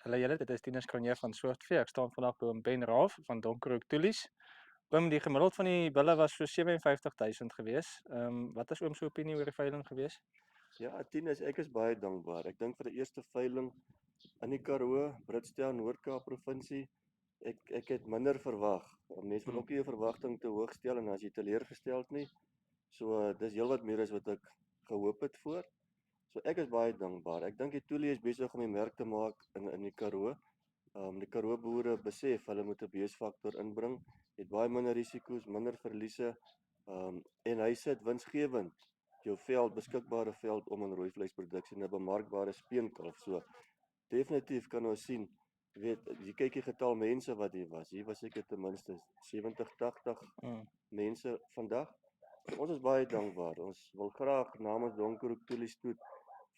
Hallo julle, dit is Tinus Cronje van Soortvee. Ek staan vandag by oom Ben Raaf van Donkerhoek Toelies. Oom, die gemiddeld van die bulle was so 57.000 gewees. Wat is oom se opinie oor die veiling gewees? Ja, Tinus, ek is baie dankbaar. Ek dink vir die eerste veiling in die Karoo, Britstel, Noord-Kaap provinsie, ek het minder verwag. Mense wil ook nie 'n verwagting te hoog stel en as jy teleurgesteld nie. So dis heelwat meer as wat ek gehoop het voor. So ek is baie dankbaar. Ek dink die Toelie is besig om die merk te maak in die Karoo. Die Karoo boere besef hulle moet 'n beesfaktor inbring. Het baie minder risiko's, minder verliese. En hy sit winsgewend jou veld, beskikbare veld om in rooi vleisproduksie 'n bemarkbare speenkalf. So definitief kan ons sien, jy kyk die getal mense wat hier was. Hier was seker ten minste 70, 80 mense vandag. So ons is baie dankbaar. Ons wil graag namens Donkerhoek Toelies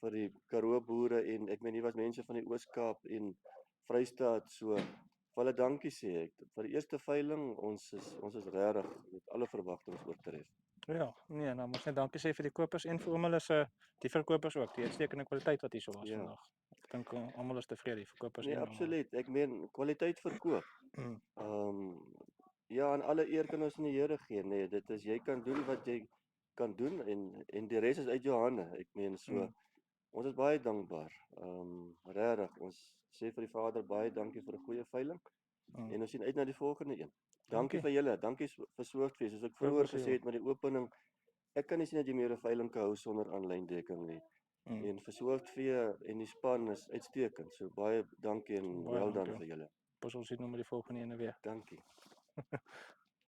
vir die Karoo boere en ek meen hier was mense van die Oos-Kaap en Vrystaat, so vir hulle dankie sê ek. Vir die eerste veiling, ons is regtig met alle verwagtinge oortref. Ja, nee, nou moet net dankie sê vir die kopers en vir oom hulle se die verkopers ook. Die uitstekende kwaliteit wat hier so was Ja. vandag. Ek dink almal is tevrede, die verkopers Nee, en absoluut. Ek meen kwaliteit verkoop. Mm. Ja, en alle eer kan ons in die Here gee, nee, dit is jy kan doen wat jy kan doen en die res is uit jou hande. Ek meen so ons is baie dankbaar. Regtig, ons sê vir die Vader baie dankie vir 'n goeie veiling en ons sien uit na die volgende een. Dankie vir julle, dankie vir Soortvee. Soos ek vroeër gesê het met die opening, ek kan nie sien dat jy meer 'n veiling kan hou sonder aanlyn dekking nie. En vir Soortvee en die span is uitstekend. So baie dankie en Baie wel dan dankie. vir julle. Pas ons sien nou met die volgende ene weer. Dankie.